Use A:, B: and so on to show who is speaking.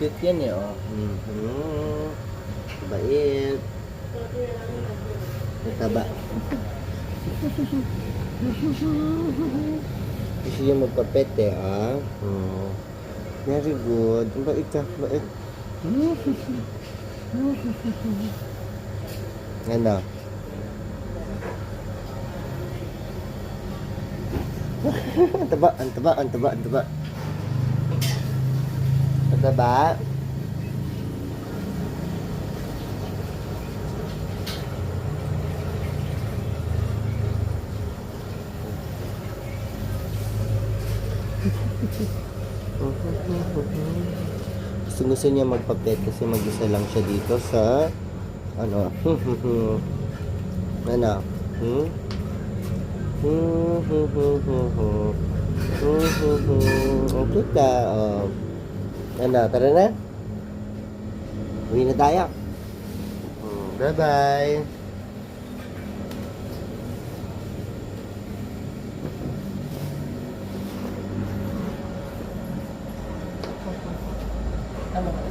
A: Cute yan eh, oh. Bait. Mataba. Gusto niya magpapet eh, ah. Very good. Bait ka, bait. Ano? Ang taba, ang taba, ang taba, ang taba. Ang taba. Gusto niya magpapet kasi mag-isa lang siya dito sa ano. Ano? Ang cute ka. Oh. Ano, tara na. Uwi na tayo. Bye-bye. Ano?